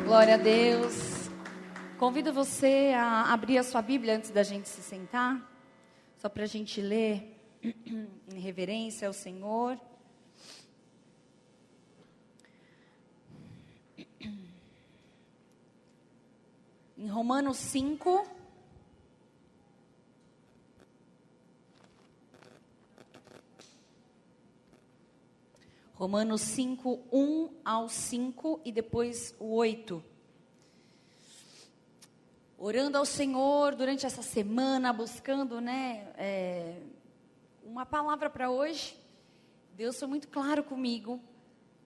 Glória a Deus. Convido você a abrir a sua Bíblia antes da gente se sentar, só para a gente ler em reverência ao Senhor. Em Romanos 5. Romanos 5, 1 ao 5 e depois o 8. Orando ao Senhor durante essa semana, buscando, uma palavra para hoje. Deus foi muito claro comigo.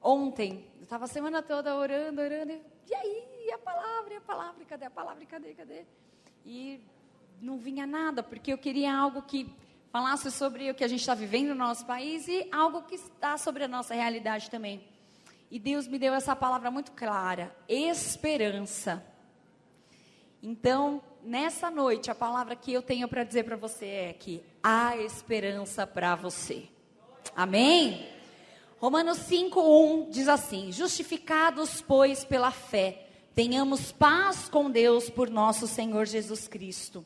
Ontem, eu estava a semana toda orando, e aí, e a palavra, cadê a palavra, cadê? E não vinha nada, porque eu queria algo que falasse sobre o que a gente está vivendo no nosso país e algo que está sobre a nossa realidade também. E Deus me deu essa palavra muito clara: esperança. Então, nessa noite, a palavra que eu tenho para dizer para você é que há esperança para você. Amém? Romanos 5:1 diz assim: justificados, pois, pela fé, tenhamos paz com Deus por nosso Senhor Jesus Cristo.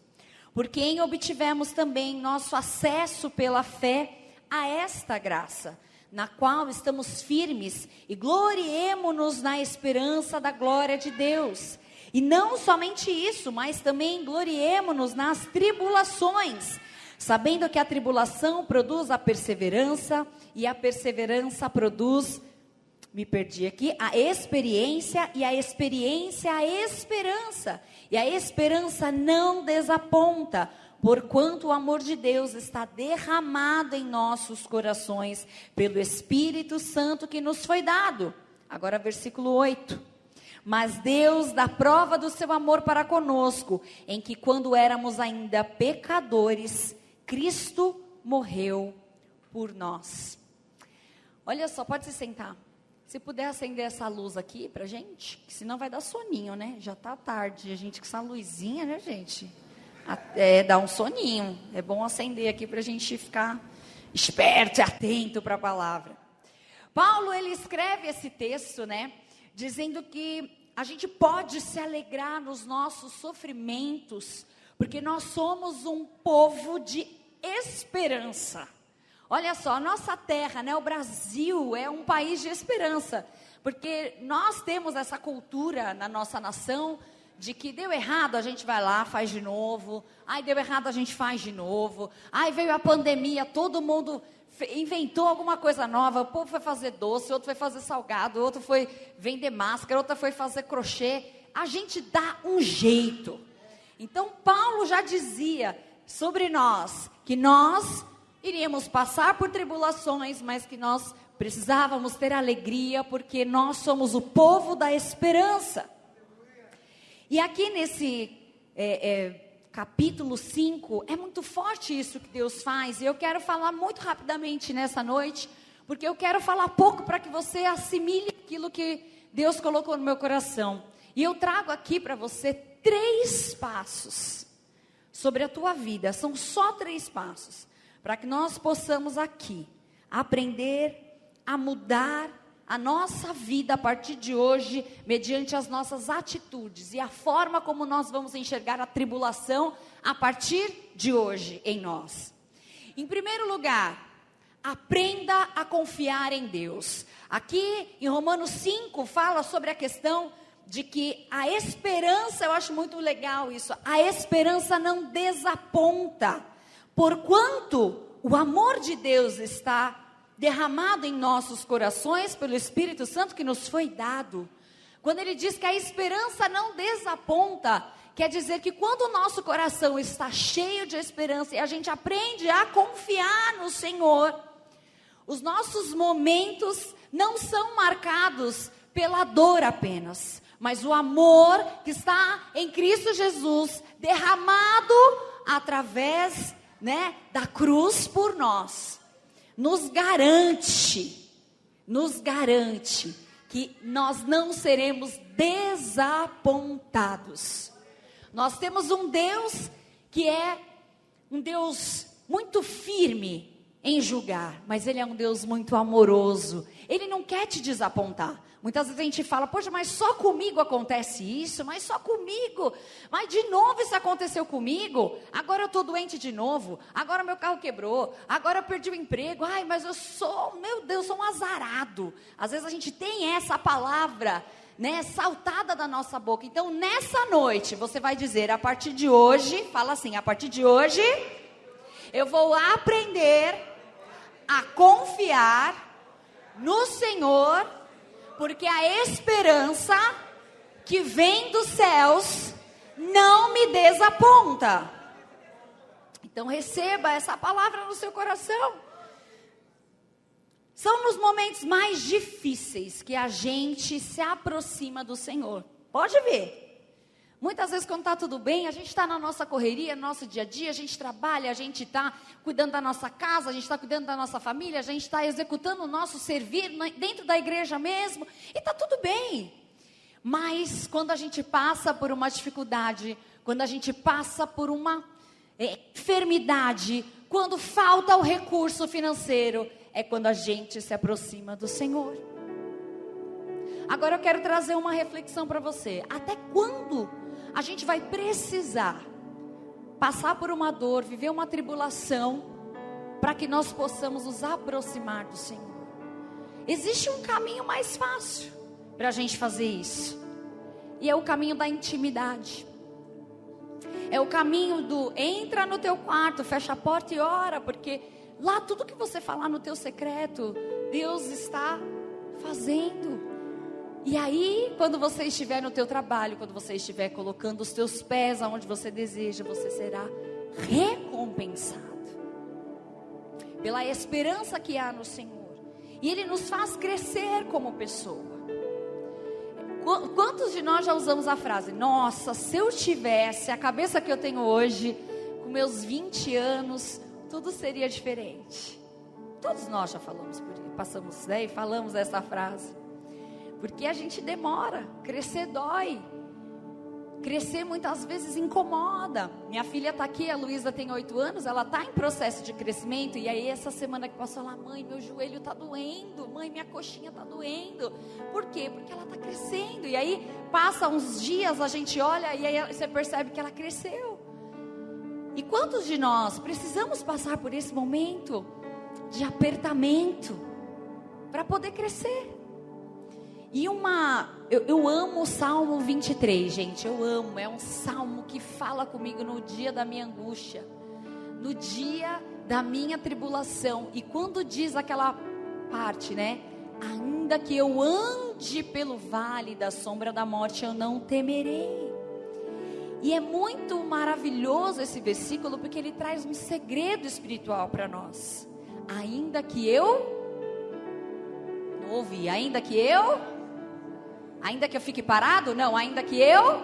Por quem obtivemos também nosso acesso pela fé a esta graça, na qual estamos firmes e gloriemo-nos na esperança da glória de Deus. E não somente isso, mas também gloriemo-nos nas tribulações, sabendo que a tribulação produz a perseverança, e a perseverança produz, a experiência, e a experiência a esperança. E a esperança não desaponta, porquanto o amor de Deus está derramado em nossos corações, pelo Espírito Santo que nos foi dado. Agora versículo 8. Mas Deus dá prova do seu amor para conosco, em que quando éramos ainda pecadores, Cristo morreu por nós. Olha só, pode se sentar. Se puder acender essa luz aqui pra gente, que senão vai dar soninho, né? Já tá tarde, a gente com essa luzinha, né, gente? Dá um soninho. É bom acender aqui pra gente ficar esperto e atento para a palavra. Paulo, ele escreve esse texto, dizendo que a gente pode se alegrar nos nossos sofrimentos, porque nós somos um povo de esperança. Olha só, a nossa terra, o Brasil é um país de esperança, porque nós temos essa cultura na nossa nação, de que deu errado, a gente vai lá, faz de novo, deu errado, a gente faz de novo, veio a pandemia, todo mundo inventou alguma coisa nova, o povo foi fazer doce, outro foi fazer salgado, outro foi vender máscara, outro foi fazer crochê, a gente dá um jeito. Então Paulo já dizia sobre nós, que nós iríamos passar por tribulações, mas que nós precisávamos ter alegria, porque nós somos o povo da esperança. E aqui nesse capítulo 5, é muito forte isso que Deus faz, e eu quero falar muito rapidamente nessa noite, porque eu quero falar pouco para que você assimile aquilo que Deus colocou no meu coração. E eu trago aqui para você 3 passos sobre a tua vida, são só 3 passos, para que nós possamos aqui aprender a mudar a nossa vida a partir de hoje, mediante as nossas atitudes e a forma como nós vamos enxergar a tribulação a partir de hoje em nós. Em primeiro lugar, aprenda a confiar em Deus. Aqui em Romanos 5 fala sobre a questão de que a esperança, eu acho muito legal isso, a esperança não desaponta, porquanto o amor de Deus está derramado em nossos corações pelo Espírito Santo que nos foi dado. Quando ele diz que a esperança não desaponta, quer dizer que quando o nosso coração está cheio de esperança e a gente aprende a confiar no Senhor, os nossos momentos não são marcados pela dor apenas, mas o amor que está em Cristo Jesus, derramado através, da cruz por nós, nos garante que nós não seremos desapontados. Nós temos um Deus que é um Deus muito firme em julgar, mas Ele é um Deus muito amoroso. Ele não quer te desapontar. Muitas vezes a gente fala, poxa, mas só comigo acontece isso, mas só comigo, mas de novo isso aconteceu comigo, agora eu estou doente de novo, agora meu carro quebrou, agora eu perdi o emprego, ai, mas eu sou, meu Deus, sou um azarado. Às vezes a gente tem essa palavra, né, saltada da nossa boca. Então nessa noite você vai dizer, a partir de hoje, fala assim, a partir de hoje, eu vou aprender a confiar no Senhor, porque a esperança que vem dos céus não me desaponta. Então receba essa palavra no seu coração. São nos momentos mais difíceis que a gente se aproxima do Senhor. Pode ver. Muitas vezes quando está tudo bem, a gente está na nossa correria, no nosso dia a dia, a gente trabalha, a gente está cuidando da nossa casa, a gente está cuidando da nossa família, a gente está executando o nosso servir dentro da igreja mesmo, e está tudo bem. Mas quando a gente passa por uma dificuldade, quando a gente passa por uma enfermidade, quando falta o recurso financeiro, é quando a gente se aproxima do Senhor. Agora eu quero trazer uma reflexão para você. Até quando a gente vai precisar passar por uma dor, viver uma tribulação, para que nós possamos nos aproximar do Senhor? Existe um caminho mais fácil para a gente fazer isso, e é o caminho da intimidade. É o caminho do entra no teu quarto, fecha a porta e ora, porque lá tudo que você falar no teu secreto, Deus está fazendo. E aí, quando você estiver no teu trabalho, quando você estiver colocando os teus pés aonde você deseja, você será recompensado pela esperança que há no Senhor. E Ele nos faz crescer como pessoa. Quantos de nós já usamos a frase, nossa, se eu tivesse a cabeça que eu tenho hoje, com meus 20 anos, tudo seria diferente. Todos nós já falamos por isso, passamos, né, e falamos essa frase. Porque a gente demora, crescer dói, crescer muitas vezes incomoda. Minha filha está aqui, a Luísa tem 8 anos, ela está em processo de crescimento. E aí essa semana que passou, ela, mãe, meu joelho está doendo, mãe, minha coxinha está doendo. Por quê? Porque ela está crescendo. E aí passa uns dias, a gente olha e aí você percebe que ela cresceu. E quantos de nós precisamos passar por esse momento de apertamento para poder crescer? E eu amo o Salmo 23, gente, eu amo, é um salmo que fala comigo no dia da minha angústia, no dia da minha tribulação. E quando diz aquela parte, né, ainda que eu ande pelo vale da sombra da morte, eu não temerei. E é muito maravilhoso esse versículo, porque ele traz um segredo espiritual para nós. Ainda que eu, não ouvi, ainda que eu fique parado? Não, ainda que eu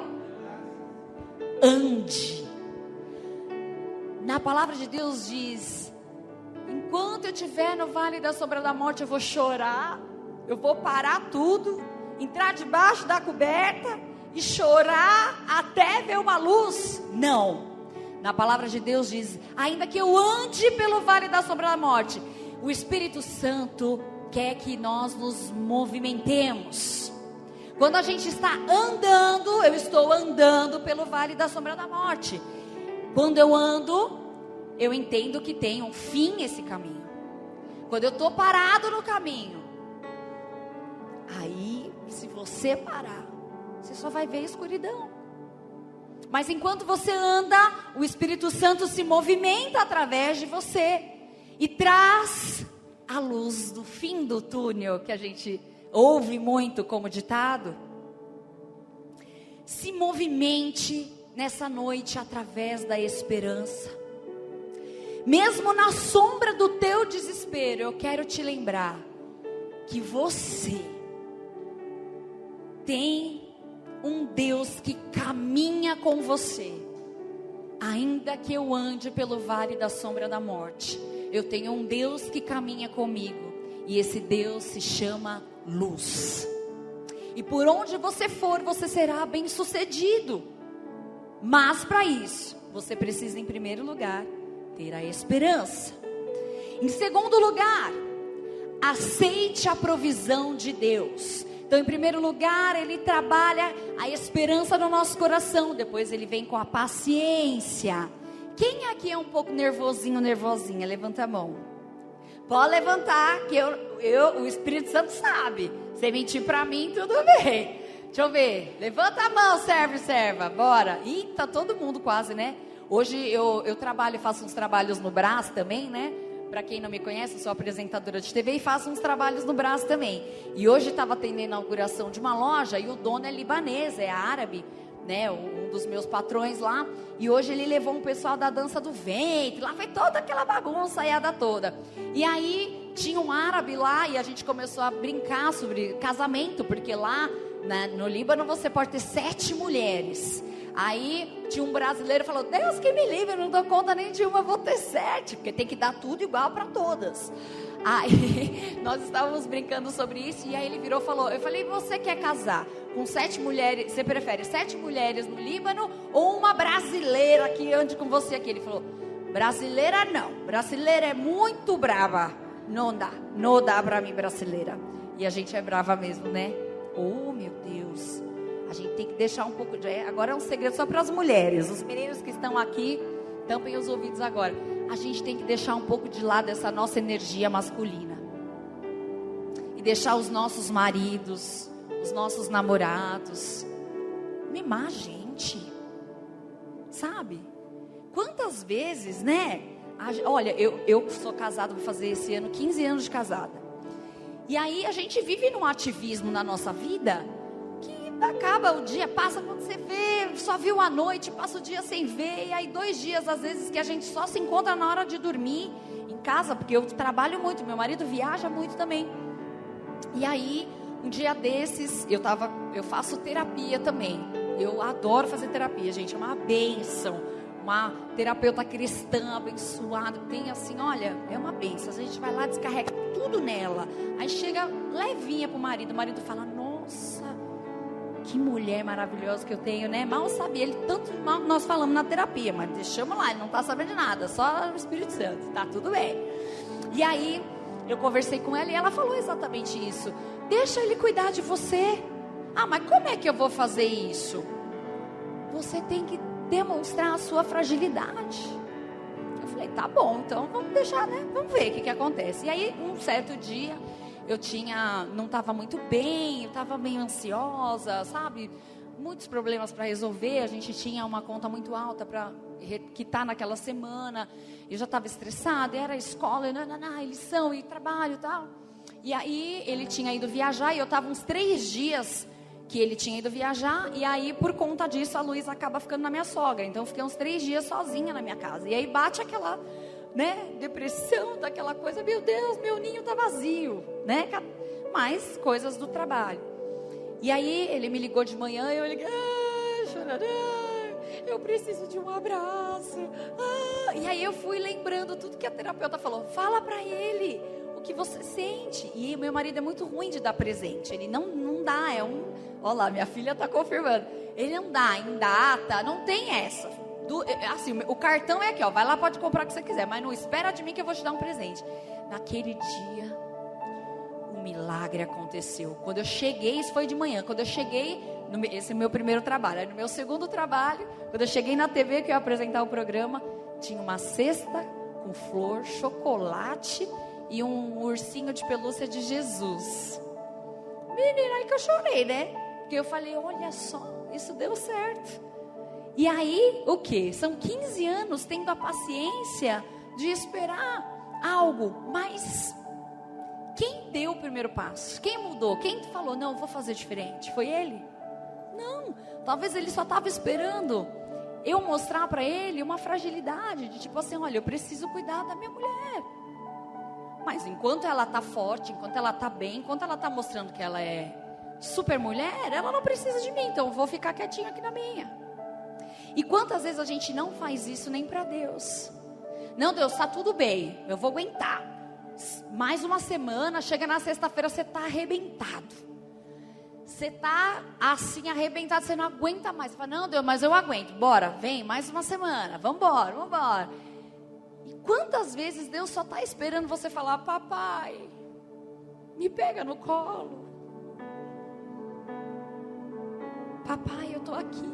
ande. Na palavra de Deus diz, enquanto eu estiver no vale da sombra da morte, eu vou chorar, eu vou parar tudo, entrar debaixo da coberta e chorar até ver uma luz. Não, na palavra de Deus diz, ainda que eu ande pelo vale da sombra da morte, o Espírito Santo quer que nós nos movimentemos. Quando a gente está andando, eu estou andando pelo vale da sombra da morte. Quando eu ando, eu entendo que tem um fim esse caminho. Quando eu estou parado no caminho, aí, se você parar, você só vai ver escuridão. Mas enquanto você anda, o Espírito Santo se movimenta através de você e traz a luz do fim do túnel, que a gente ouve muito como ditado. Se movimente nessa noite através da esperança. Mesmo na sombra do teu desespero, eu quero te lembrar que você tem um Deus que caminha com você. Ainda que eu ande pelo vale da sombra da morte, eu tenho um Deus que caminha comigo. E esse Deus se chama luz. E por onde você for, você será bem-sucedido. Mas para isso, você precisa em primeiro lugar ter a esperança. Em segundo lugar, aceite a provisão de Deus. Então, em primeiro lugar, ele trabalha a esperança no nosso coração. Depois ele vem com a paciência. Quem aqui é um pouco nervosinho, nervosinha? Levanta a mão. Pode levantar, que o Espírito Santo sabe. Você mentir para mim, tudo bem. Deixa eu ver. Levanta a mão, servo e serva. Bora. Ih, tá todo mundo quase, né? Hoje eu trabalho, faço uns trabalhos no Brás também, né? Para quem não me conhece, eu sou apresentadora de TV e faço uns trabalhos no Brás também. E hoje estava tendo a inauguração de uma loja e o dono é libanês, é árabe, né? Um dos meus patrões lá. E hoje ele levou um pessoal da dança do ventre. Lá foi toda aquela bagunça, aiada toda. E aí tinha um árabe lá e a gente começou a brincar sobre casamento, porque lá no Líbano você pode ter 7 mulheres. Aí tinha um brasileiro que falou: Deus que me livre, eu não dou conta nem de uma, vou ter 7, porque tem que dar tudo igual para todas. Aí nós estávamos brincando sobre isso e aí ele virou e falou: eu falei, você quer casar com 7 mulheres, você prefere 7 mulheres no Líbano ou uma brasileira que ande com você aqui? Ele falou: brasileira não, brasileira é muito brava, não dá para mim brasileira. E a gente é brava mesmo, né? Oh meu Deus, a gente tem que deixar um pouco de... Agora é um segredo só para as mulheres. Os meninos que estão aqui, tampem os ouvidos agora. A gente tem que deixar um pouco de lado essa nossa energia masculina. E deixar os nossos maridos, os nossos namorados mimar a gente. Sabe? Quantas vezes, né? Olha, eu sou casada, vou fazer esse ano 15 anos de casada. E aí a gente vive num ativismo na nossa vida que acaba o dia, passa quando você vê, só viu à noite, passa o dia sem ver. E aí 2 dias às vezes que a gente só se encontra na hora de dormir em casa, porque eu trabalho muito, meu marido viaja muito também. E aí um dia desses, eu faço terapia também. Eu adoro fazer terapia, gente, é uma bênção. Uma terapeuta cristã abençoada, tem assim, olha, é uma bênção. A gente vai lá, descarrega tudo nela. Aí chega levinha pro marido. O marido fala: nossa, que mulher maravilhosa que eu tenho, né? Mal sabia, ele tanto mal nós falamos na terapia, mas deixamos lá, ele não tá sabendo de nada, só o Espírito Santo, tá tudo bem. E aí eu conversei com ela e ela falou exatamente isso: deixa ele cuidar de você. Ah, mas como é que eu vou fazer isso? Você tem que demonstrar a sua fragilidade. Eu falei: tá bom, então vamos deixar, né? Vamos ver o que acontece. E aí, um certo dia, não estava muito bem, eu estava meio ansiosa, sabe? Muitos problemas para resolver. A gente tinha uma conta muito alta para quitar naquela semana. Eu já estava estressada, era escola, lição e trabalho e tal. E aí, ele tinha ido viajar e eu estava uns 3 dias que ele tinha ido viajar, e aí por conta disso a Luísa acaba ficando na minha sogra. Então eu fiquei uns 3 dias sozinha na minha casa. E aí bate aquela, né, depressão, daquela coisa: meu Deus, meu ninho tá vazio, né? Mais coisas do trabalho. E aí ele me ligou de manhã e eu liguei: eu preciso de um abraço. E aí eu fui lembrando tudo que a terapeuta falou: fala pra ele o que você sente. E meu marido é muito ruim de dar presente. Ele não dá, olha lá, minha filha está confirmando. Ele não dá em data, não tem essa. Assim, o cartão é aqui, ó, vai lá, pode comprar o que você quiser, mas não espera de mim que eu vou te dar um presente. Naquele dia, um milagre aconteceu. Quando eu cheguei, isso foi de manhã, quando eu cheguei, esse é o meu primeiro trabalho. Aí no meu segundo trabalho, quando eu cheguei na TV que eu ia apresentar o programa, tinha uma cesta com flor, chocolate e um ursinho de pelúcia de Jesus. Menina, aí que eu chorei, né? Porque eu falei: olha só, isso deu certo. E aí, o quê? São 15 anos tendo a paciência de esperar algo. Mas quem deu o primeiro passo? Quem mudou? Quem falou: não, vou fazer diferente? Foi ele? Não, talvez ele só estava esperando eu mostrar para ele uma fragilidade. De tipo assim: olha, eu preciso cuidar da minha mulher. Mas enquanto ela está forte, enquanto ela está bem, enquanto ela está mostrando que ela é super mulher, ela não precisa de mim, então eu vou ficar quietinha aqui na minha. E quantas vezes a gente não faz isso nem para Deus? Não, Deus, está tudo bem, eu vou aguentar. Mais uma semana, chega na sexta-feira, você está arrebentado. Você está assim arrebentado, você não aguenta mais. Você fala: não, Deus, mas eu aguento, bora, vem, mais uma semana, vamos embora. E quantas vezes Deus só está esperando você falar: papai, me pega no colo. Papai, eu estou aqui.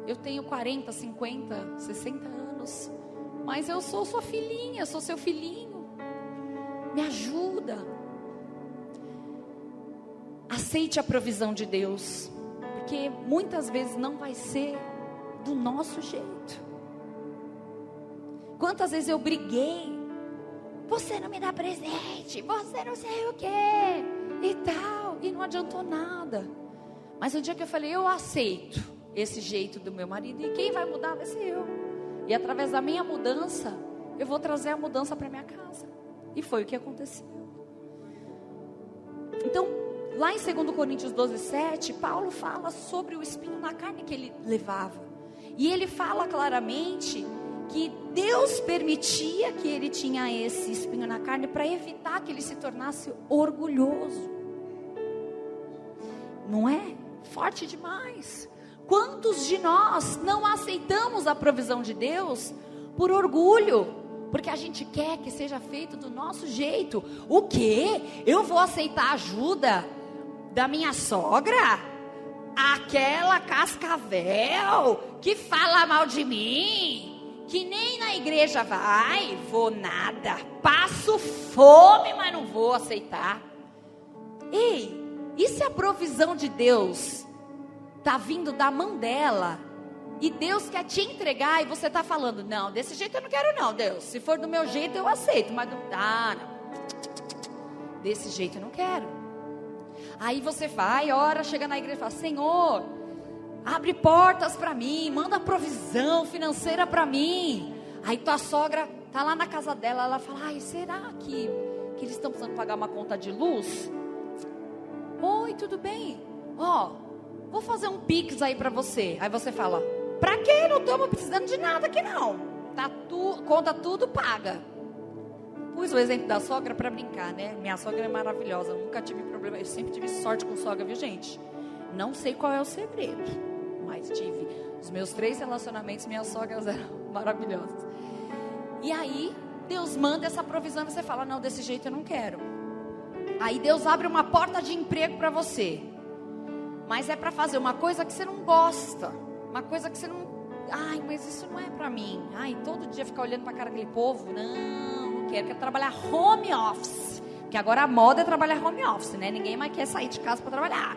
Eu tenho 40, 50, 60 anos. Mas eu sou sua filhinha, sou seu filhinho. Me ajuda. Aceite a provisão de Deus. Porque muitas vezes não vai ser do nosso jeito. Quantas vezes eu briguei: você não me dá presente, você não sei o quê, e tal, e não adiantou nada. Mas o dia que eu falei: eu aceito esse jeito do meu marido, e quem vai mudar vai ser eu. E através da minha mudança, eu vou trazer a mudança para minha casa. E foi o que aconteceu. Então, lá em 2 Coríntios 12:7, Paulo fala sobre o espinho na carne que ele levava. E ele fala claramente que Deus permitia que ele tinha esse espinho na carne para evitar que ele se tornasse orgulhoso. Não é? Forte demais. Quantos de nós não aceitamos a provisão de Deus por orgulho? Porque a gente quer que seja feito do nosso jeito. O quê? Eu vou aceitar a ajuda da minha sogra? Aquela cascavel que fala mal de mim, que nem na igreja vai, vou nada, passo fome, mas não vou aceitar. Ei, e se a provisão de Deus está vindo da mão dela, e Deus quer te entregar, e você está falando: não, desse jeito eu não quero não, Deus, se for do meu jeito eu aceito, mas não, desse jeito eu não quero. Aí você vai, ora, chega na igreja e fala: Senhor, abre portas para mim, manda provisão financeira para mim. Aí tua sogra está lá na casa dela, ela fala: ai, será que eles estão precisando pagar uma conta de luz? Oi, tudo bem? Vou fazer um pix aí para você. Aí você fala: pra quê? Não estamos precisando de nada aqui não. Conta tudo paga. Pus o exemplo da sogra para brincar, né? Minha sogra é maravilhosa, eu nunca tive problema. Eu sempre tive sorte com sogra, viu, gente? Não sei qual é o segredo, mas tive. Os meus 3 relacionamentos, minhas sogras eram maravilhosas. E aí, Deus manda essa provisão e você fala: não, desse jeito eu não quero. Aí Deus abre uma porta de emprego para você. Mas é para fazer uma coisa que você não gosta. Uma coisa que você não... ai, mas isso não é para mim. Ai, todo dia ficar olhando para a cara daquele povo. Não quero. Quero trabalhar home office. Porque agora a moda é trabalhar home office, né? Ninguém mais quer sair de casa para trabalhar.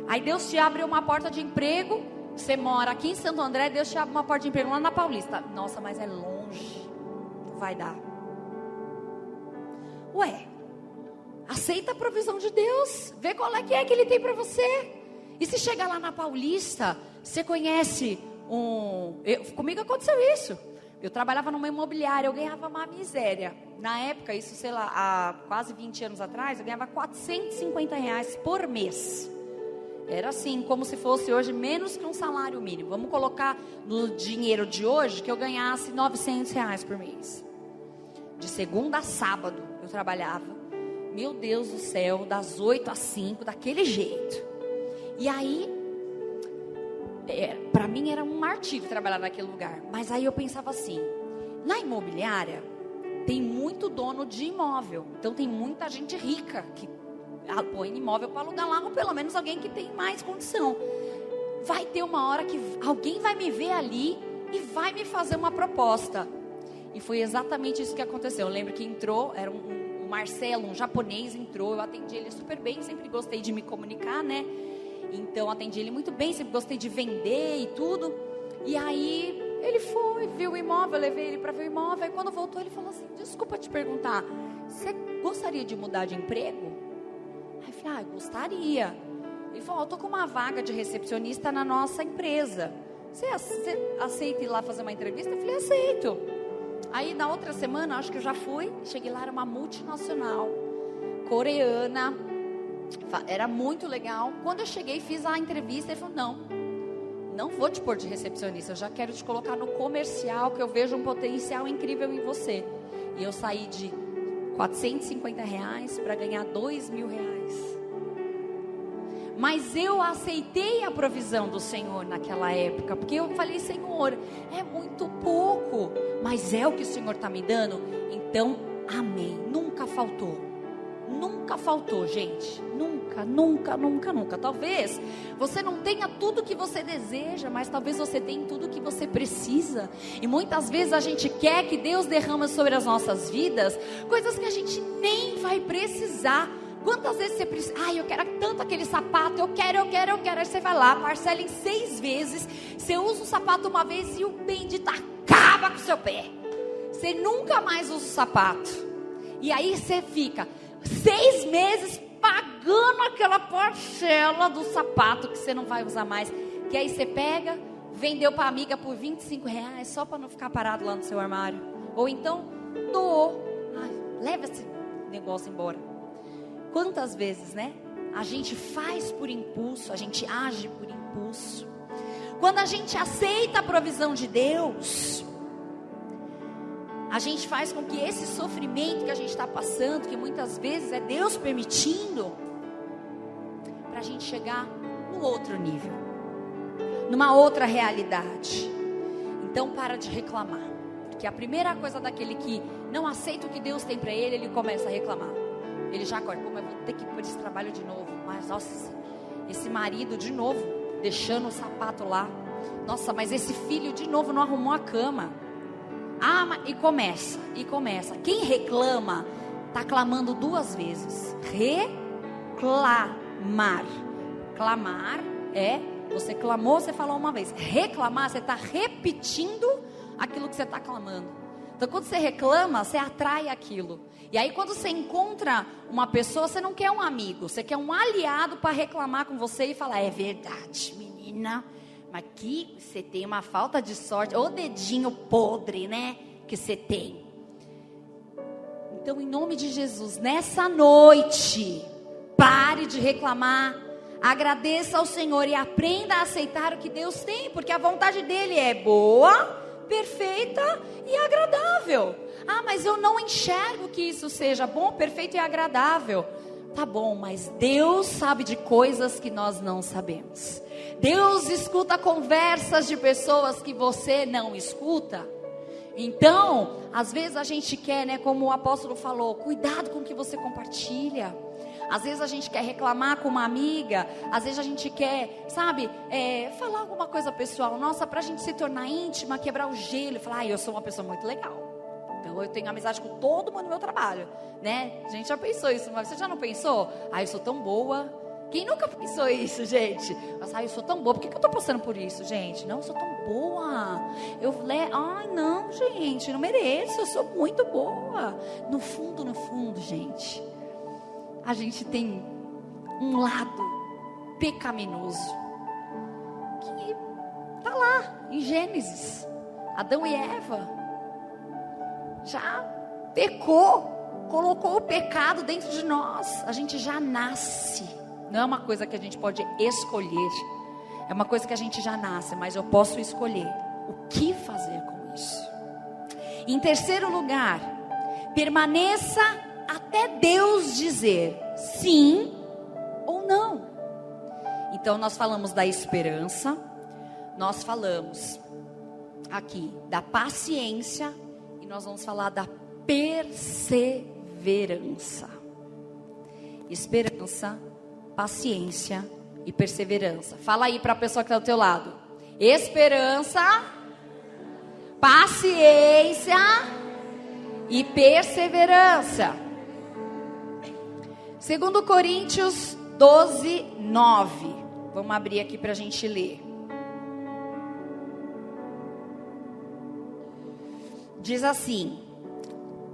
Aí Deus te abre uma porta de emprego. Você mora aqui em Santo André, Deus te abre uma porta de emprego lá na Paulista. Nossa, mas é longe. Não vai dar. Ué, aceita a provisão de Deus. Vê qual é que Ele tem para você. E se chegar lá na Paulista, você conhece comigo aconteceu isso. Eu trabalhava numa imobiliária, eu ganhava uma miséria. Na época, isso sei lá, há quase 20 anos atrás, eu ganhava R$450 por mês. Era assim, como se fosse hoje menos que um salário mínimo. Vamos colocar no dinheiro de hoje que eu ganhasse R$900 por mês. De segunda a sábado eu trabalhava. Meu Deus do céu, das 8 às 5, daquele jeito. E aí, para mim era um martírio trabalhar naquele lugar. Mas aí eu pensava assim, na imobiliária tem muito dono de imóvel. Então tem muita gente rica que põe imóvel para alugar lá, ou pelo menos alguém que tem mais condição. Vai ter uma hora que alguém vai me ver ali e vai me fazer uma proposta. E foi exatamente isso que aconteceu. Eu lembro que entrou, era um Marcelo, um japonês entrou, eu atendi ele super bem, sempre gostei de me comunicar, né? Então atendi ele muito bem, sempre gostei de vender e tudo. E aí ele foi, viu o imóvel, eu levei ele para ver o imóvel. E quando voltou ele falou assim: desculpa te perguntar, você gostaria de mudar de emprego? Aí eu falei: gostaria. Ele falou: eu tô com uma vaga de recepcionista na nossa empresa. Você aceita ir lá fazer uma entrevista? Eu falei: aceito. Aí na outra semana, acho que eu já fui, cheguei lá, era uma multinacional, coreana, era muito legal. Quando eu cheguei, fiz a entrevista, ele falou: não vou te pôr de recepcionista, eu já quero te colocar no comercial, que eu vejo um potencial incrível em você. E eu saí de R$450 para ganhar R$2.000. Mas eu aceitei a provisão do Senhor naquela época, porque eu falei: Senhor, é muito pouco, mas é o que o Senhor está me dando, então amém. Nunca faltou. Nunca faltou, gente. Nunca, nunca, nunca, nunca. Talvez você não tenha tudo que você deseja, mas talvez você tenha tudo que você precisa. E muitas vezes a gente quer que Deus derrame sobre as nossas vidas coisas que a gente nem vai precisar. Quantas vezes você precisa? Eu quero tanto aquele sapato, eu quero. Aí você vai lá, parcela em 6 vezes. Você usa o sapato uma vez e o bendito acaba com o seu pé. Você nunca mais usa o sapato. E aí você fica 6 meses pagando aquela parcela do sapato que você não vai usar mais. Que aí você pega, vendeu para a amiga por R$25 só para não ficar parado lá no seu armário. Ou então doou. Leva esse negócio embora. Quantas vezes, né? A gente faz por impulso, a gente age por impulso. Quando a gente aceita a provisão de Deus, a gente faz com que esse sofrimento que a gente está passando, que muitas vezes é Deus permitindo, para a gente chegar no outro nível, numa outra realidade. Então para de reclamar, porque a primeira coisa daquele que não aceita o que Deus tem para ele começa a reclamar. Ele já acorda: mas eu vou ter que ir para esse trabalho de novo. Mas nossa, esse marido de novo deixando o sapato lá. Nossa, mas esse filho de novo não arrumou a cama. E começa. Quem reclama está clamando 2 vezes. Reclamar. Clamar é você clamou, você falou uma vez. Reclamar, você está repetindo aquilo que você está clamando. Então quando você reclama, você atrai aquilo. E aí quando você encontra uma pessoa, você não quer um amigo, você quer um aliado para reclamar com você e falar: é verdade, menina, mas que você tem uma falta de sorte, ô dedinho podre, né, que você tem. Então em nome de Jesus, nessa noite, pare de reclamar, agradeça ao Senhor e aprenda a aceitar o que Deus tem, porque a vontade dele é boa, perfeita e agradável. Mas eu não enxergo que isso seja bom, perfeito e agradável. Tá bom, mas Deus sabe de coisas que nós não sabemos. Deus escuta conversas de pessoas que você não escuta. Então, às vezes a gente quer, né, como o apóstolo falou, cuidado com o que você compartilha. Às vezes a gente quer reclamar com uma amiga, às vezes a gente quer, falar alguma coisa pessoal, nossa, pra gente se tornar íntima, quebrar o gelo e falar: eu sou uma pessoa muito legal, então eu tenho amizade com todo mundo no meu trabalho, né? A gente já pensou isso, mas você já não pensou? Eu sou tão boa. Quem nunca pensou isso, gente? Mas, eu sou tão boa, por que eu tô passando por isso, gente? Não, eu sou tão boa. Não, gente, não mereço, eu sou muito boa. No fundo, gente, a gente tem um lado pecaminoso que está lá em Gênesis. Adão e Eva já pecou, colocou o pecado dentro de nós. A gente já nasce. Não é uma coisa que a gente pode escolher, é uma coisa que a gente já nasce, mas eu posso escolher o que fazer com isso. Em terceiro lugar, permaneça até Deus dizer sim ou não. Então nós falamos da esperança, nós falamos aqui da paciência e nós vamos falar da perseverança. Esperança, paciência e perseverança. Fala aí para a pessoa que está do teu lado: esperança, paciência e perseverança. 2 Coríntios 12, 9. Vamos abrir aqui para a gente ler. Diz assim: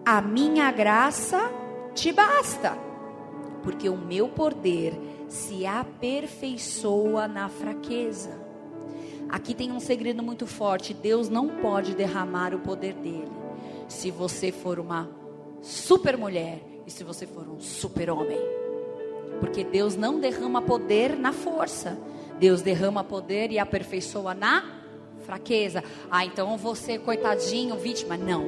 a minha graça te basta, porque o meu poder se aperfeiçoa na fraqueza. Aqui tem um segredo muito forte: Deus não pode derramar o poder dele se você for uma super mulher e se você for um super homem, porque Deus não derrama poder na força, Deus derrama poder e aperfeiçoa na fraqueza. Então você, coitadinho, vítima. Não,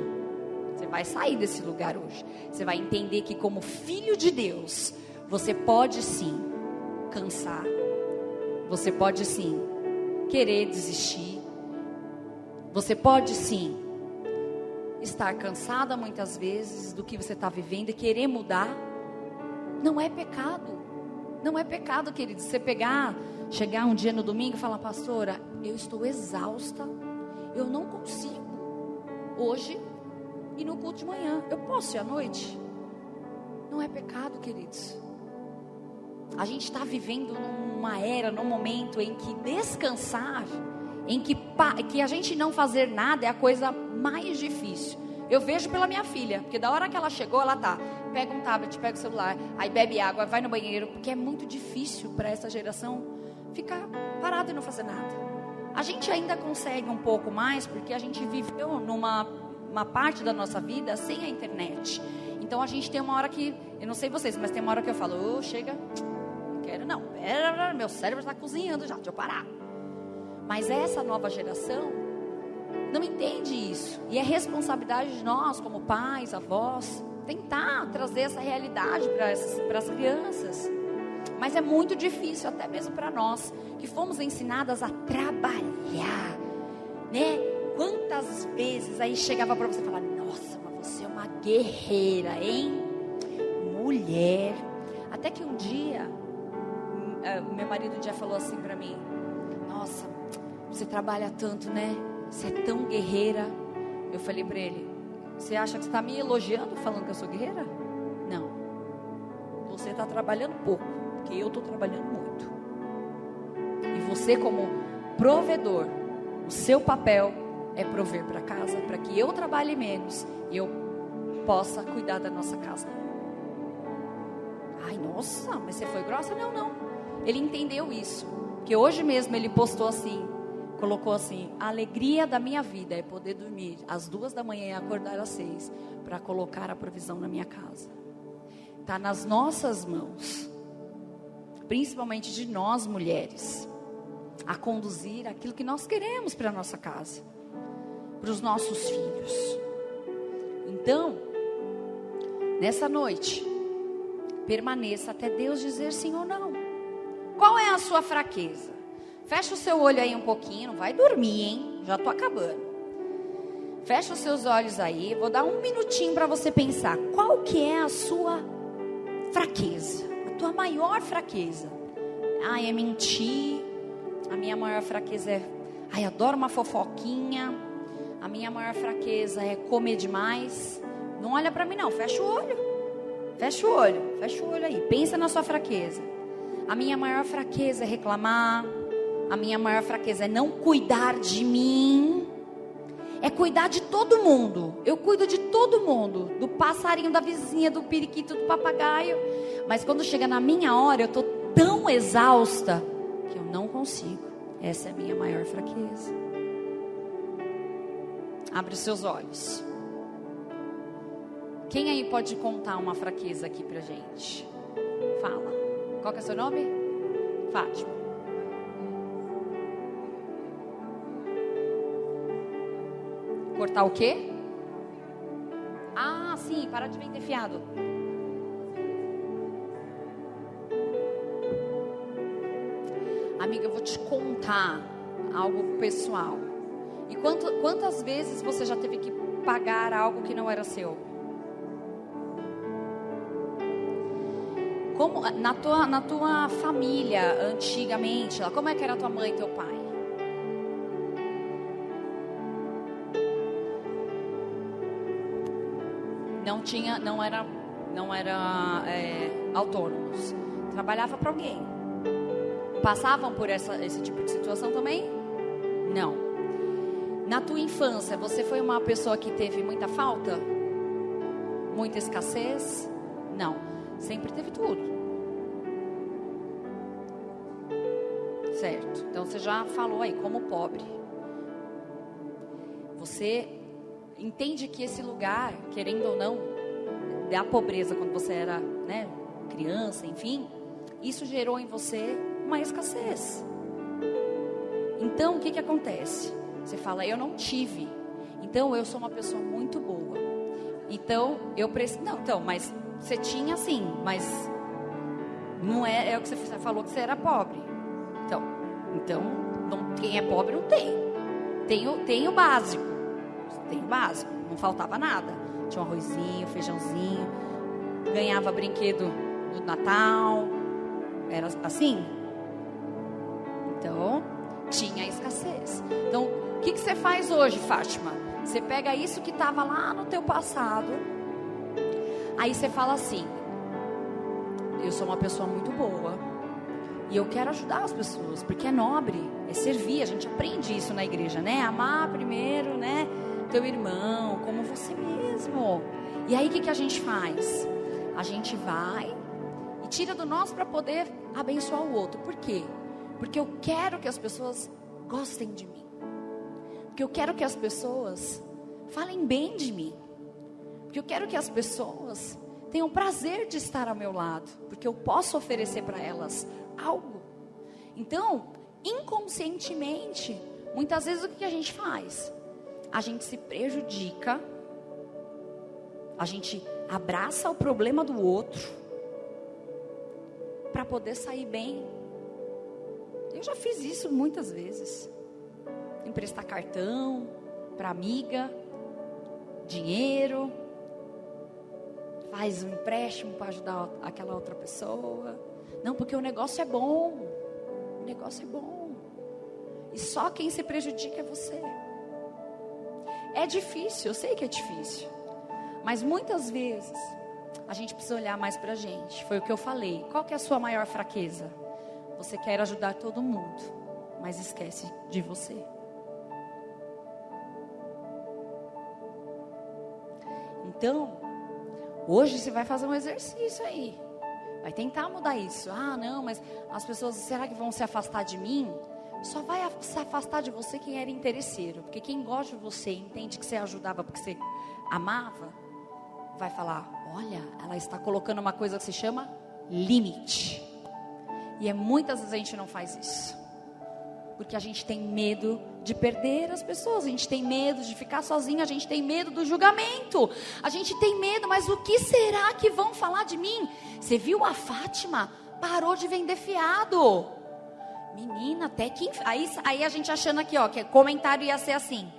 você vai sair desse lugar hoje. Você vai entender que como filho de Deus, você pode sim cansar, Você pode sim querer desistir. Você pode sim estar cansada muitas vezes do que você está vivendo e querer mudar. Não é pecado. Não é pecado, querido. Você chegar um dia no domingo e falar: pastora, eu estou exausta. Eu não consigo hoje ir no culto de manhã. Eu posso ir à noite? Não é pecado, queridos. A gente está vivendo numa era, num momento em que descansar, em que a gente não fazer nada é a coisa mais difícil. Eu vejo pela minha filha, porque da hora que ela chegou, ela pega um tablet, pega o celular, aí bebe água, vai no banheiro, porque é muito difícil para essa geração ficar parada e não fazer nada. A gente ainda consegue um pouco mais, porque a gente viveu numa parte da nossa vida sem a internet. Então a gente tem uma hora que, eu não sei vocês, mas tem uma hora que eu falo: chega, não quero não, meu cérebro está cozinhando já, deixa eu parar. Mas essa nova geração não entende isso. E é responsabilidade de nós, como pais, avós, tentar trazer essa realidade para as crianças. Mas é muito difícil, até mesmo para nós, que fomos ensinadas a trabalhar, né? Quantas vezes aí chegava para você falar: nossa, mas você é uma guerreira, hein? Mulher. Até que um dia, meu marido um dia falou assim para mim: nossa, você trabalha tanto, né? Você é tão guerreira. Eu falei para ele: você acha que você está me elogiando falando que eu sou guerreira? Não. Você está trabalhando pouco, porque eu estou trabalhando muito. E você, como provedor, o seu papel é prover para casa, para que eu trabalhe menos e eu possa cuidar da nossa casa. Ai, nossa, mas você foi grossa? Não. Ele entendeu isso. Que hoje mesmo ele postou assim, colocou assim: a alegria da minha vida é poder dormir às 2 da manhã e acordar às 6 para colocar a provisão na minha casa. Está nas nossas mãos, principalmente de nós mulheres, a conduzir aquilo que nós queremos para a nossa casa, para os nossos filhos. Então, nessa noite, permaneça até Deus dizer sim ou não. Qual é a sua fraqueza? Fecha o seu olho aí um pouquinho, não vai dormir, hein? Já estou acabando. Fecha os seus olhos aí, vou dar um minutinho para você pensar. Qual que é a sua fraqueza? A tua maior fraqueza? É mentir. A minha maior fraqueza é... adoro uma fofoquinha. A minha maior fraqueza é comer demais. Não olha para mim não, fecha o olho. Fecha o olho aí. Pensa na sua fraqueza. A minha maior fraqueza é reclamar. A minha maior fraqueza é não cuidar de mim. É cuidar de todo mundo. Eu cuido de todo mundo. Do passarinho, da vizinha, do periquito, do papagaio. Mas quando chega na minha hora, eu estou tão exausta que eu não consigo. Essa é a minha maior fraqueza. Abre os seus olhos. Quem aí pode contar uma fraqueza aqui pra gente? Fala. Qual que é o seu nome? Fátima. Cortar o quê? Sim, para de vender fiado. Amiga, eu vou te contar algo pessoal. E quantas vezes você já teve que pagar algo que não era seu? Como na tua família antigamente, como é que era tua mãe e teu pai? Não era autônomos. Trabalhava para alguém. Passavam por esse tipo de situação também? Não. Na tua infância, você foi uma pessoa que teve muita falta? Muita escassez? Não. Sempre teve tudo. Certo. Então você já falou aí como pobre. Você entende que esse lugar, querendo ou não, da pobreza quando você era, né, criança, enfim, isso gerou em você uma escassez. Então o que acontece? Você fala: eu não tive, então eu sou uma pessoa muito boa. Então eu preciso. Não, então, mas você tinha sim, mas não é o que você falou, que você era pobre. Então, Então, quem é pobre não tem. Tem o básico. Tem o básico. Não faltava nada. Tinha um arrozinho, feijãozinho. Ganhava brinquedo do Natal. Era assim. Então, tinha escassez. Então, o que você faz hoje, Fátima? Você pega isso que estava lá no teu passado. Aí você fala assim: eu sou uma pessoa muito boa. E eu quero ajudar as pessoas, porque é nobre, é servir. A gente aprende isso na igreja, né? Amar primeiro, né? Teu irmão, como você mesmo. E aí o que a gente faz? A gente vai e tira do nosso para poder abençoar o outro. Por quê? Porque eu quero que as pessoas gostem de mim. Porque eu quero que as pessoas falem bem de mim. Porque eu quero que as pessoas tenham prazer de estar ao meu lado. Porque eu posso oferecer para elas algo. Então, inconscientemente, muitas vezes o que a gente faz? A gente se prejudica, a gente abraça o problema do outro para poder sair bem. Eu já fiz isso muitas vezes. Emprestar cartão para amiga, dinheiro, faz um empréstimo para ajudar aquela outra pessoa. Não, porque o negócio é bom. O negócio é bom. E só quem se prejudica é você. É difícil, eu sei que é difícil. Mas muitas vezes a gente precisa olhar mais pra gente. Foi o que eu falei. Qual que é a sua maior fraqueza? Você quer ajudar todo mundo, mas esquece de você. Então, hoje você vai fazer um exercício aí. Vai tentar mudar isso. Ah, não, mas as pessoas, será que vão se afastar de mim? Só vai se afastar de você quem era interesseiro. Porque quem gosta de você, entende que você ajudava porque você amava, vai falar: olha, ela está colocando uma coisa que se chama limite. E muitas vezes a gente não faz isso. Porque a gente tem medo de perder as pessoas. A gente tem medo de ficar sozinho. A gente tem medo do julgamento. A gente tem medo, mas o que será que vão falar de mim? Você viu a Fátima? Parou de vender fiado. Menina, até que... Aí a gente achando aqui, ó, que o comentário ia ser assim: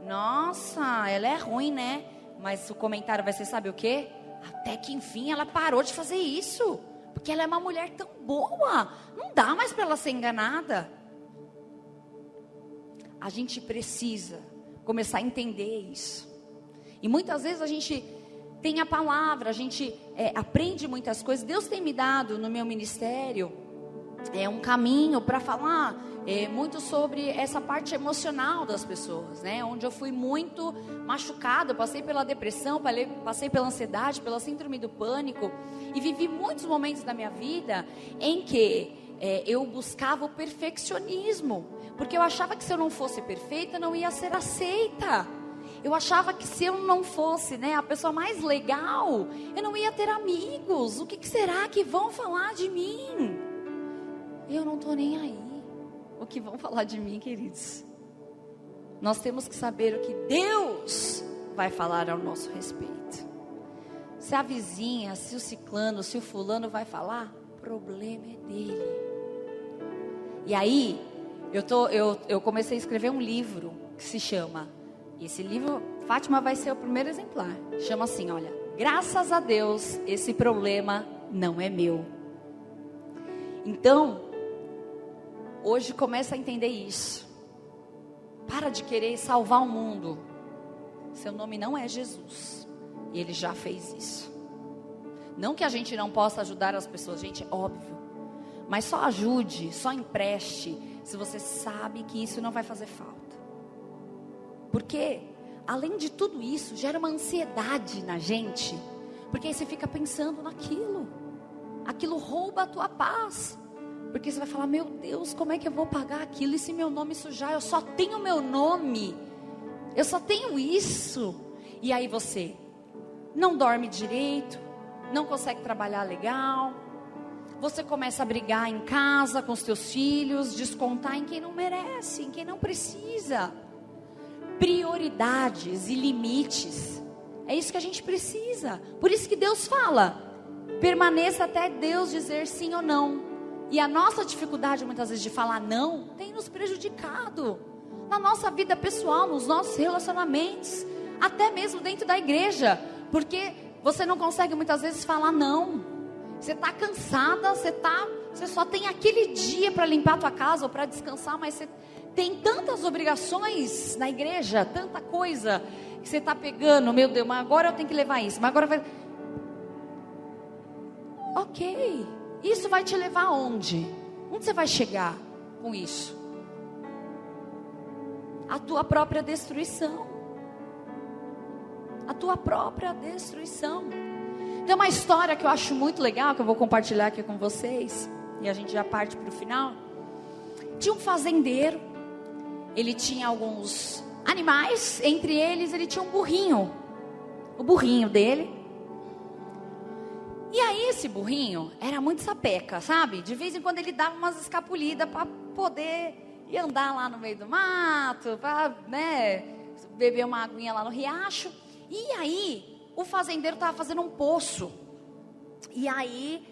nossa, ela é ruim, né? Mas o comentário vai ser, sabe o quê? Até que enfim ela parou de fazer isso. Porque ela é uma mulher tão boa. Não dá mais para ela ser enganada. A gente precisa começar a entender isso. E muitas vezes a gente tem a palavra, a gente aprende muitas coisas. Deus tem me dado no meu ministério um caminho para falar muito sobre essa parte emocional das pessoas, né? Onde eu fui muito machucada, eu passei pela depressão, passei pela ansiedade, pela síndrome do pânico. E vivi muitos momentos da minha vida em que eu buscava o perfeccionismo. Porque eu achava que se eu não fosse perfeita, não ia ser aceita. Eu achava que se eu não fosse, né, a pessoa mais legal, eu não ia ter amigos. O que será que vão falar de mim? Eu não estou nem aí. O que vão falar de mim, queridos? Nós temos que saber o que Deus vai falar ao nosso respeito. Se a vizinha, se o ciclano, se o fulano vai falar, o problema é dele. E aí, eu comecei a escrever um livro que se chama... Esse livro, Fátima vai ser o primeiro exemplar. Chama assim, olha: graças a Deus, esse problema não é meu. Então, hoje começa a entender isso. Para de querer salvar o mundo. Seu nome não é Jesus. E Ele já fez isso. Não que a gente não possa ajudar as pessoas, gente, é óbvio. Mas só ajude, só empreste, se você sabe que isso não vai fazer falta. Porque, além de tudo isso, gera uma ansiedade na gente. Porque aí você fica pensando naquilo. Aquilo rouba a tua paz. Porque você vai falar: meu Deus, como é que eu vou pagar aquilo? E se meu nome sujar? Eu só tenho meu nome. Eu só tenho isso. E aí você não dorme direito. Não consegue trabalhar legal. Você começa a brigar em casa com os teus filhos. Descontar em quem não merece, em quem não precisa. Prioridades e limites. É isso que a gente precisa. Por isso que Deus fala: permaneça até Deus dizer sim ou não. E a nossa dificuldade muitas vezes de falar não tem nos prejudicado na nossa vida pessoal, nos nossos relacionamentos, até mesmo dentro da igreja, porque você não consegue muitas vezes falar não. Você está cansada, você só tem aquele dia para limpar a tua casa ou para descansar, mas você tem tantas obrigações na igreja, tanta coisa que você está pegando, meu Deus, mas agora eu tenho que levar isso, mas agora vai... Ok, isso vai te levar aonde? Onde você vai chegar com isso? A tua própria destruição. A tua própria destruição. Tem uma história que eu acho muito legal, que eu vou compartilhar aqui com vocês, e a gente já parte para o final. Tinha um fazendeiro, ele tinha alguns animais, entre eles ele tinha um burrinho, o burrinho dele. E aí esse burrinho era muito sapeca, sabe? De vez em quando ele dava umas escapulidas para poder ir andar lá no meio do mato, para, né, beber uma aguinha lá no riacho. E aí o fazendeiro estava fazendo um poço. E aí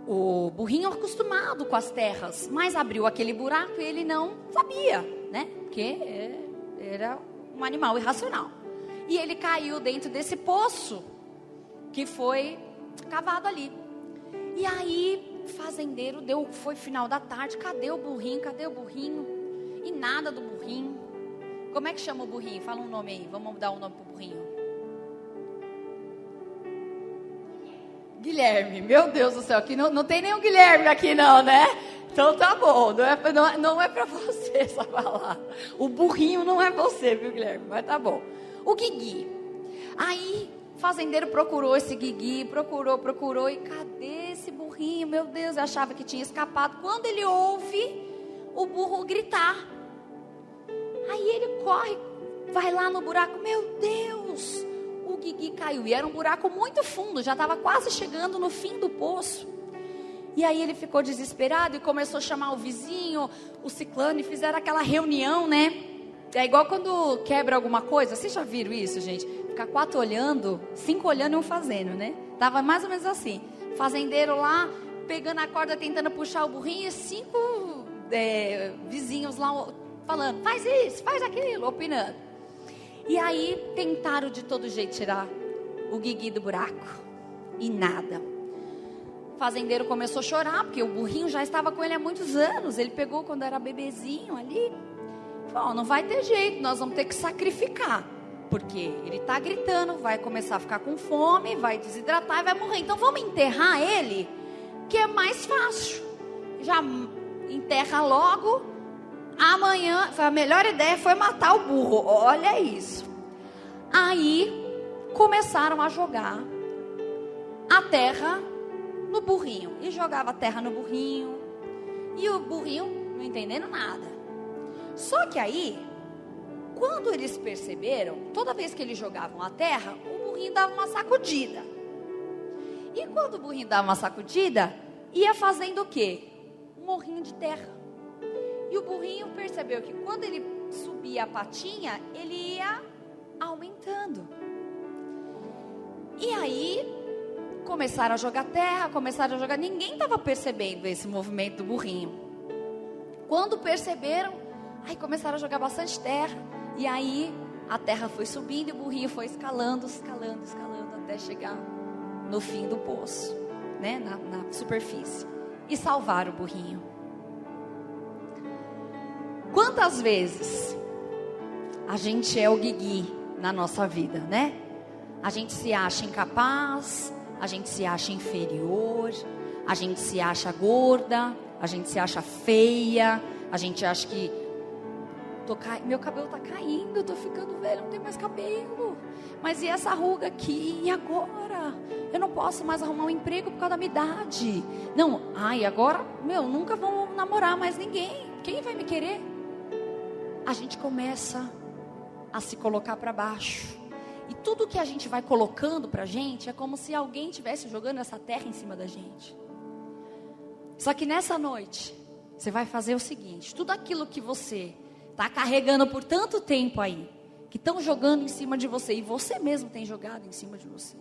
o burrinho acostumado com as terras, mas abriu aquele buraco e ele não sabia, né? Porque era um animal irracional. E ele caiu dentro desse poço que foi cavado ali. E aí o fazendeiro foi final da tarde, cadê o burrinho? Cadê o burrinho? E nada do burrinho. Como é que chama o burrinho? Fala um nome aí, vamos dar um nome pro burrinho. Guilherme, meu Deus do céu, aqui não tem nenhum Guilherme aqui não, né? Então tá bom, não é pra você essa palavra. O burrinho não é você, viu, Guilherme? Mas tá bom. O Guigui. Aí o fazendeiro procurou esse Guigui, procurou, e cadê esse burrinho? Meu Deus, eu achava que tinha escapado. Quando ele ouve o burro gritar, aí ele corre, vai lá no buraco, meu Deus, o Guigui caiu. E era um buraco muito fundo, já estava quase chegando no fim do poço. E aí ele ficou desesperado e começou a chamar o vizinho, o ciclano, e fizeram aquela reunião, né? É igual quando quebra alguma coisa. Vocês já viram isso, gente? Ficar 4 olhando, 5 olhando e 1 fazendo, né? Tava mais ou menos assim. Fazendeiro lá, pegando a corda, tentando puxar o burrinho, e 5 vizinhos lá falando, faz isso, faz aquilo, opinando. E aí tentaram de todo jeito tirar o Guigui do buraco. E nada. O fazendeiro começou a chorar, porque o burrinho já estava com ele há muitos anos. Ele pegou quando era bebezinho ali. Falou, não vai ter jeito, nós vamos ter que sacrificar. Porque ele está gritando, vai começar a ficar com fome, vai desidratar e vai morrer. Então vamos enterrar ele, que é mais fácil. Já enterra logo. Amanhã, a melhor ideia foi matar o burro. Olha isso. Aí começaram a jogar a terra no burrinho. E jogava a terra no burrinho. E o burrinho não entendendo nada. Só que aí, quando eles perceberam, toda vez que eles jogavam a terra, o burrinho dava uma sacudida. E quando o burrinho dava uma sacudida, ia fazendo o quê? Um morrinho de terra. E o burrinho percebeu que quando ele subia a patinha, ele ia aumentando. E aí, começaram a jogar terra, ninguém estava percebendo esse movimento do burrinho. Quando perceberam, aí começaram a jogar bastante terra. E aí, a terra foi subindo e o burrinho foi escalando, até chegar no fim do poço, né? Na superfície. E salvaram o burrinho. Quantas vezes a gente é o Guigui na nossa vida, né? A gente se acha incapaz, a gente se acha inferior, a gente se acha gorda, a gente se acha feia, a gente acha que meu cabelo tá caindo, eu tô ficando velho, não tenho mais cabelo. Mas e essa ruga aqui? E agora? Eu não posso mais arrumar um emprego por causa da minha idade. Não, agora, nunca vou namorar mais ninguém. Quem vai me querer? A gente começa a se colocar para baixo. E tudo que a gente vai colocando pra gente é como se alguém estivesse jogando essa terra em cima da gente. Só que nessa noite, você vai fazer o seguinte: tudo aquilo que você está carregando por tanto tempo aí, que estão jogando em cima de você, e você mesmo tem jogado em cima de você,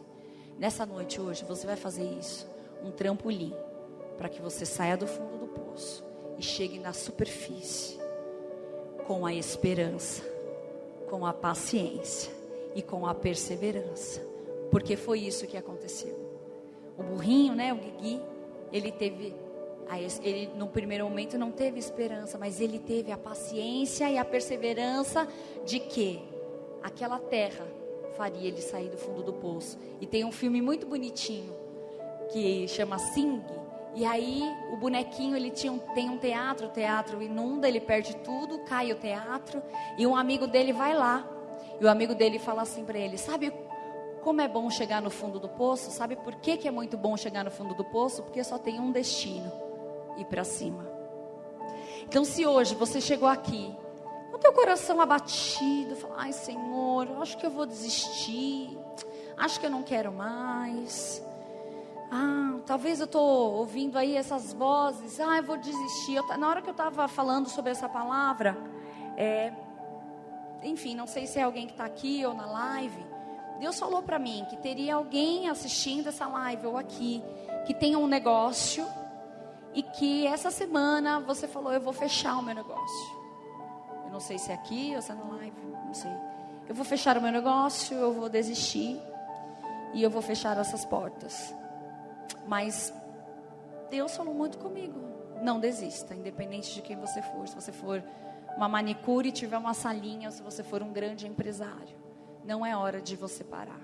nessa noite hoje, você vai fazer isso, um trampolim, para que você saia do fundo do poço e chegue na superfície com a esperança, com a paciência e com a perseverança, porque foi isso que aconteceu. O burrinho, né, o Guigui, ele no primeiro momento não teve esperança, mas ele teve a paciência e a perseverança de que aquela terra faria ele sair do fundo do poço. E tem um filme muito bonitinho que chama Sing. E aí o bonequinho, ele tem um teatro, o teatro inunda, ele perde tudo, cai o teatro, e um amigo dele vai lá, e o amigo dele fala assim para ele: sabe como é bom chegar no fundo do poço? Sabe por que é muito bom chegar no fundo do poço? Porque só tem um destino: ir para cima. Então, se hoje você chegou aqui com o teu coração abatido, fala: ai Senhor, eu acho que eu vou desistir, acho que eu não quero mais, talvez eu estou ouvindo aí essas vozes, eu vou desistir. Na hora que eu estava falando sobre essa palavra, enfim, não sei se é alguém que está aqui ou na live, Deus falou para mim que teria alguém assistindo essa live ou aqui, que tenha um negócio, e que essa semana você falou: eu vou fechar o meu negócio. Eu não sei se é aqui ou se é na live, não sei. Eu vou fechar o meu negócio, eu vou desistir, e eu vou fechar essas portas. Mas Deus falou muito comigo: não desista, independente de quem você for. Se você for uma manicure e tiver uma salinha, ou se você for um grande empresário, não é hora de você parar,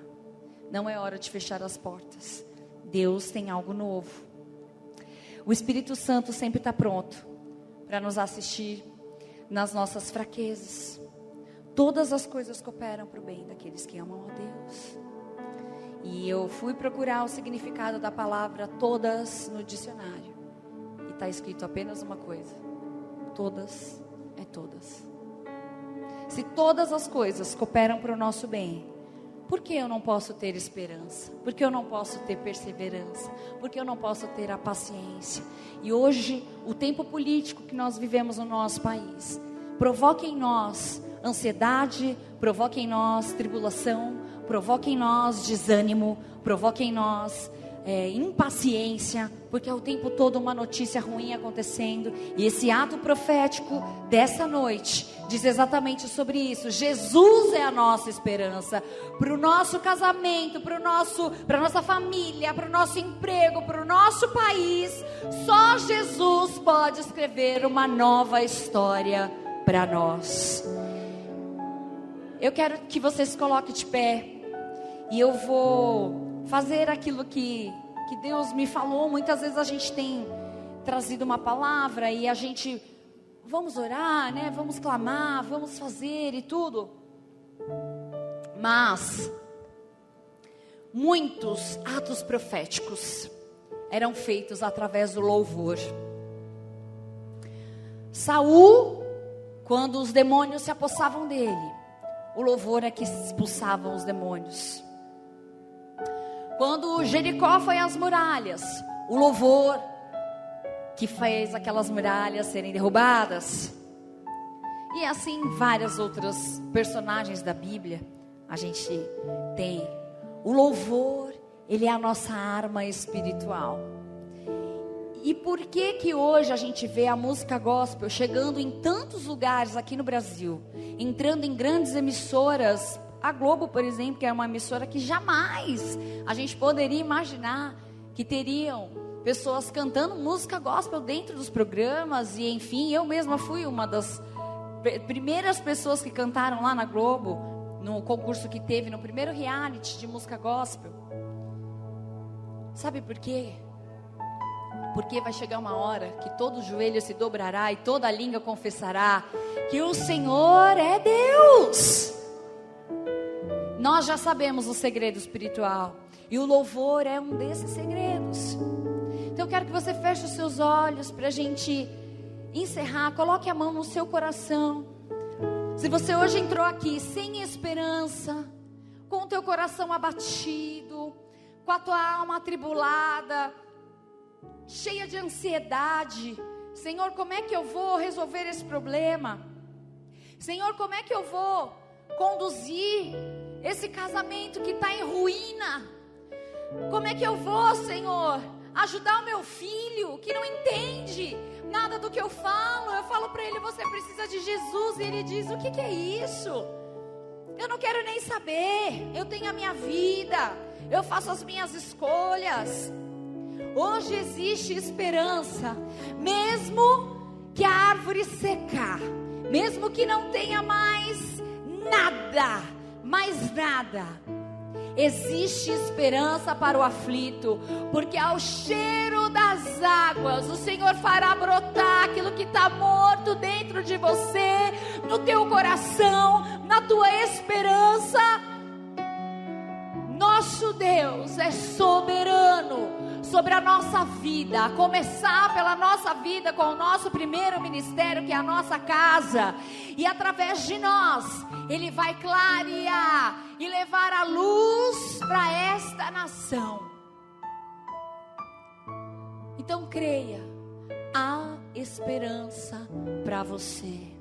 não é hora de fechar as portas. Deus tem algo novo. O Espírito Santo sempre está pronto para nos assistir nas nossas fraquezas. Todas as coisas cooperam para o bem daqueles que amam a Deus. E eu fui procurar o significado da palavra todas no dicionário, e está escrito apenas uma coisa: todas é todas. Se todas as coisas cooperam para o nosso bem, por que eu não posso ter esperança? Por que eu não posso ter perseverança? Por que eu não posso ter a paciência? E hoje, o tempo político que nós vivemos no nosso país provoca em nós ansiedade, provoca em nós tribulação, provoca em nós desânimo, provoca em nós impaciência, porque é o tempo todo uma notícia ruim acontecendo. E esse ato profético dessa noite diz exatamente sobre isso. Jesus é a nossa esperança para o nosso casamento, para a nossa família, para o nosso emprego, para o nosso país. Só Jesus pode escrever uma nova história para nós. Eu quero que você se coloque de pé, e eu vou fazer aquilo que Deus me falou. Muitas vezes a gente tem trazido uma palavra e a gente, vamos orar, né? Vamos clamar, vamos fazer e tudo. Mas muitos atos proféticos eram feitos através do louvor. Saul, quando os demônios se apossavam dele, o louvor é que expulsavam os demônios. Quando Jericó foi às muralhas, o louvor que fez aquelas muralhas serem derrubadas. E assim várias outras personagens da Bíblia a gente tem. O louvor, ele é a nossa arma espiritual. E por que hoje a gente vê a música gospel chegando em tantos lugares aqui no Brasil, entrando em grandes emissoras? A Globo, por exemplo, que é uma emissora que jamais a gente poderia imaginar que teriam pessoas cantando música gospel dentro dos programas. E enfim, eu mesma fui uma das primeiras pessoas que cantaram lá na Globo, no concurso que teve, no primeiro reality de música gospel. Sabe por quê? Porque vai chegar uma hora que todo joelho se dobrará e toda língua confessará que o Senhor é Deus. Nós já sabemos o segredo espiritual, e o louvor é um desses segredos. Então eu quero que você feche os seus olhos para a gente encerrar. Coloque a mão no seu coração. Se você hoje entrou aqui sem esperança, com o teu coração abatido, com a tua alma atribulada, cheia de ansiedade: Senhor, como é que eu vou resolver esse problema? Senhor, como é que eu vou conduzir esse casamento que está em ruína? Como é que eu vou, Senhor, ajudar o meu filho, que não entende nada do que eu falo para ele, você precisa de Jesus, e ele diz, o que é isso? Eu não quero nem saber, eu tenho a minha vida, eu faço as minhas escolhas. Hoje existe esperança, mesmo que a árvore secar, mesmo que não tenha mais nada, existe esperança para o aflito, porque ao cheiro das águas, o Senhor fará brotar aquilo que está morto dentro de você, no teu coração, na tua esperança. Nosso Deus é soberano sobre a nossa vida, a começar pela nossa vida com o nosso primeiro ministério, que é a nossa casa, e através de nós, Ele vai clarear e levar a luz para esta nação. Então creia, há esperança para você.